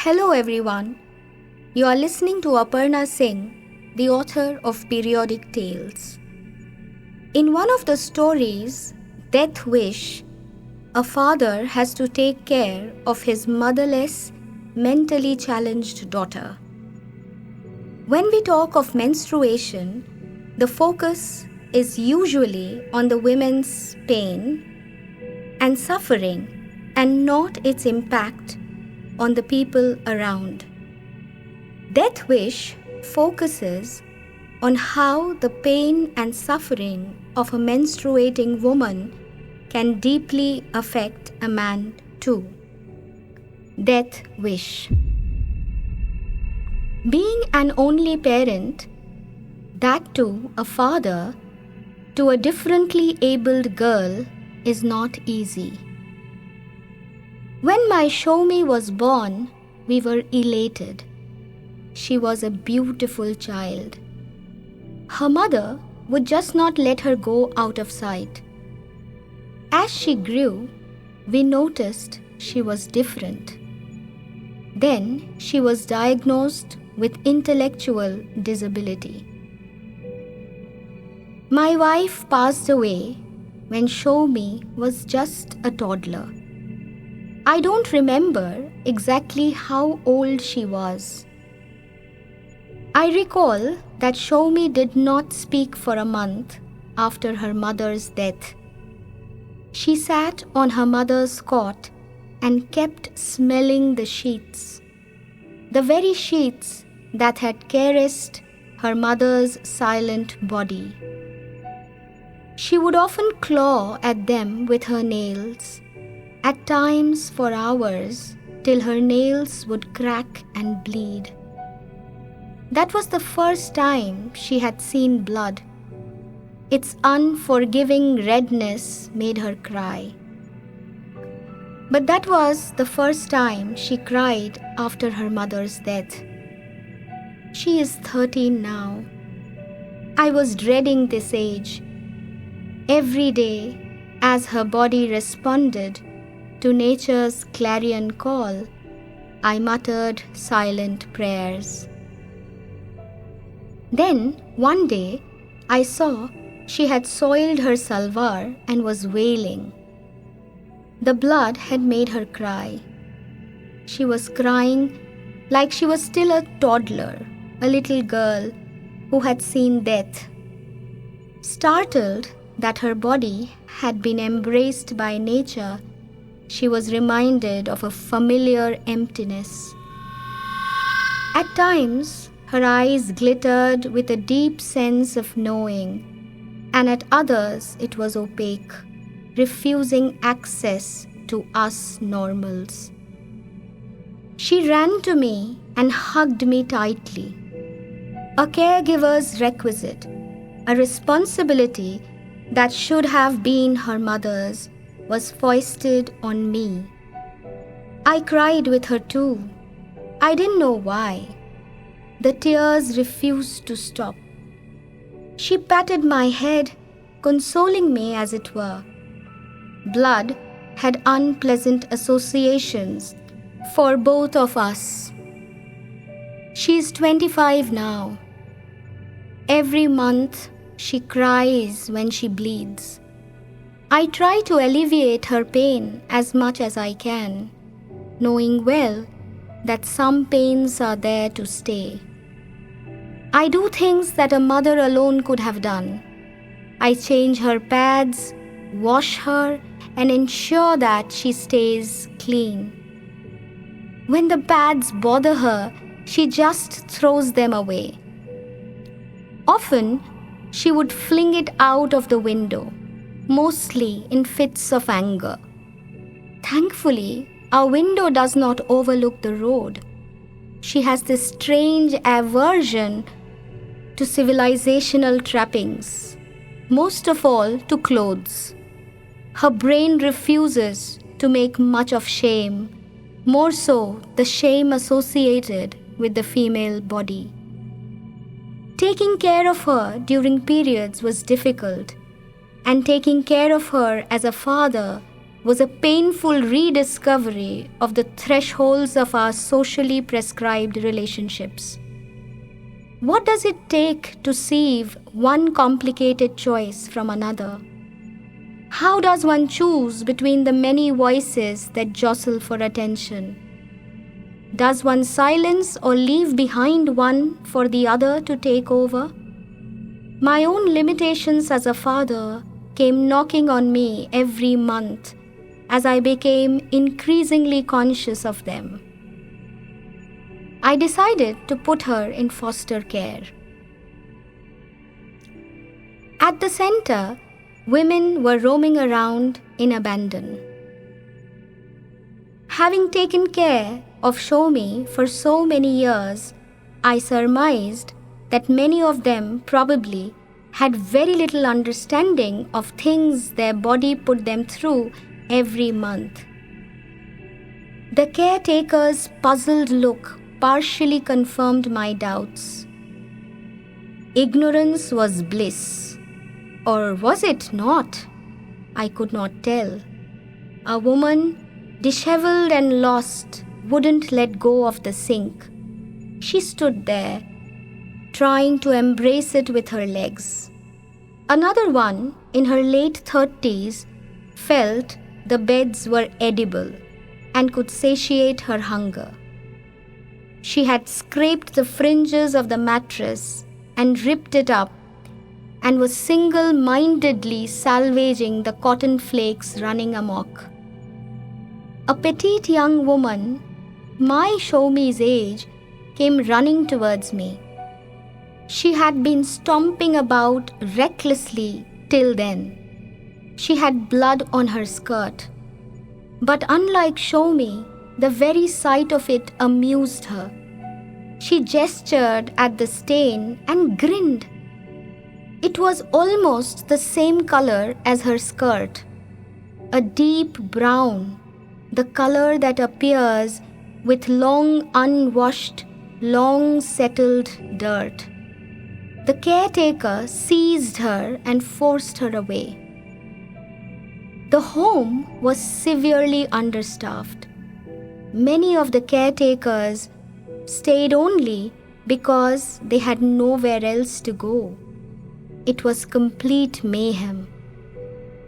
Hello everyone. You are listening to Aparna Singh, the author of Periodic Tales. In one of the stories, Death Wish, a father has to take care of his motherless, mentally challenged daughter. When we talk of menstruation, the focus is usually on the woman's pain and suffering and not its impact on the people around. Death Wish focuses on how the pain and suffering of a menstruating woman can deeply affect a man too. Death Wish. Being an only parent, that too a father, to a differently abled girl is not easy. When my Shomi was born, we were elated. She was a beautiful child. Her mother would just not let her go out of sight. As she grew, we noticed she was different. Then she was diagnosed with intellectual disability. My wife passed away when Shomi was just a toddler. I don't remember exactly how old she was. I recall that Shomi did not speak for a month after her mother's death. She sat on her mother's cot and kept smelling the sheets, the very sheets that had caressed her mother's silent body. She would often claw at them with her nails, at times for hours, till her nails would crack and bleed. That was the first time she had seen blood. Its unforgiving redness made her cry. But that was the first time she cried after her mother's death. She is 13 now. I was dreading this age. Every day, as her body responded to nature's clarion call, I muttered silent prayers. Then, one day, I saw she had soiled her salwar and was wailing. The blood had made her cry. She was crying like she was still a toddler, a little girl who had seen death. Startled that her body had been embraced by nature, she was reminded of a familiar emptiness. At times, her eyes glittered with a deep sense of knowing, and at others it was opaque, refusing access to us normals. She ran to me and hugged me tightly. A caregiver's requisite, a responsibility that should have been her mother's, was foisted on me. I cried with her too. I didn't know why. The tears refused to stop. She patted my head, consoling me as it were. Blood had unpleasant associations for both of us. She is 25 now. Every month she cries when she bleeds. I try to alleviate her pain as much as I can, knowing well that some pains are there to stay. I do things that a mother alone could have done. I change her pads, wash her, and ensure that she stays clean. When the pads bother her, she just throws them away. Often, she would fling it out of the window, mostly in fits of anger. Thankfully, our window does not overlook the road. She has this strange aversion to civilizational trappings, most of all to clothes. Her brain refuses to make much of shame, more so the shame associated with the female body. Taking care of her during periods was difficult, and taking care of her as a father was a painful rediscovery of the thresholds of our socially prescribed relationships. What does it take to sieve one complicated choice from another? How does one choose between the many voices that jostle for attention? Does one silence or leave behind one for the other to take over? My own limitations as a father came knocking on me every month as I became increasingly conscious of them. I decided to put her in foster care. At the center, women were roaming around in abandon. Having taken care of Shomi for so many years, I surmised that many of them probably had very little understanding of things their body put them through every month. The caretaker's puzzled look partially confirmed my doubts. Ignorance was bliss. Or was it not? I could not tell. A woman, disheveled and lost, wouldn't let go of the sink. She stood there, trying to embrace it with her legs. Another one, in her late 30s, felt the beds were edible and could satiate her hunger. She had scraped the fringes of the mattress and ripped it up and was single-mindedly salvaging the cotton flakes running amok. A petite young woman, my Shomi's age, came running towards me. She had been stomping about recklessly till then. She had blood on her skirt. But unlike Shomi, the very sight of it amused her. She gestured at the stain and grinned. It was almost the same color as her skirt, a deep brown, the color that appears with long unwashed, long settled dirt. The caretaker seized her and forced her away. The home was severely understaffed. Many of the caretakers stayed only because they had nowhere else to go. It was complete mayhem.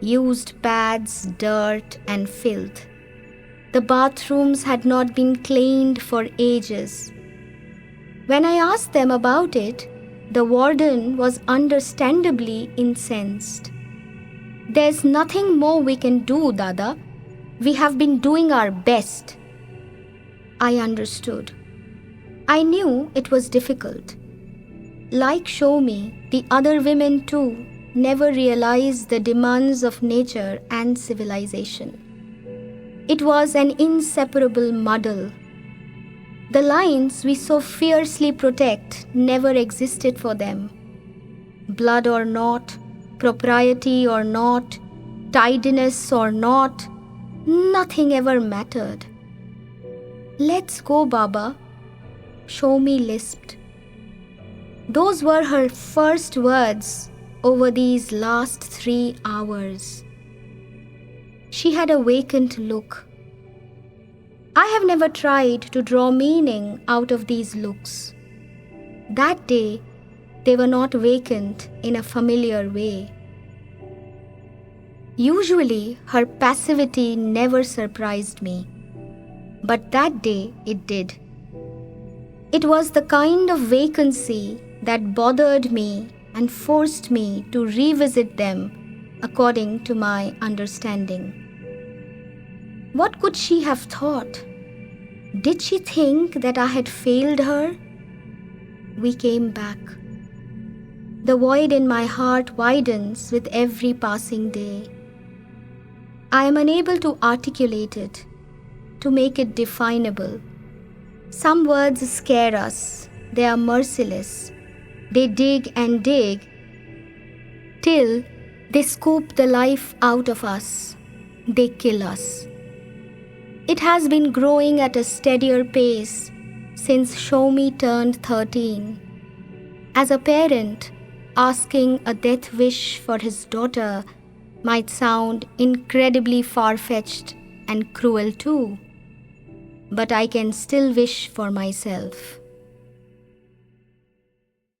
Used pads, dirt, and filth. The bathrooms had not been cleaned for ages. When I asked them about it, the warden was understandably incensed. "There's nothing more we can do, Dada. We have been doing our best." I understood. I knew it was difficult. Like Shomi, the other women too never realized the demands of nature and civilization. It was an inseparable muddle. The lines we so fiercely protect never existed for them. Blood or not, propriety or not, tidiness or not, nothing ever mattered. "Let's go, Baba," Shomi lisped. Those were her first words over these last 3 hours. She had a vacant look. I have never tried to draw meaning out of these looks. That day, they were not vacant in a familiar way. Usually, her passivity never surprised me. But that day, it did. It was the kind of vacancy that bothered me and forced me to revisit them according to my understanding. What could she have thought? Did she think that I had failed her? We came back. The void in my heart widens with every passing day. I am unable to articulate it, to make it definable. Some words scare us. They are merciless. They dig and dig till they scoop the life out of us. They kill us. It has been growing at a steadier pace since Shomi turned 13. As a parent asking a death wish for his daughter, might sound incredibly far-fetched and cruel too, but I can still wish for myself.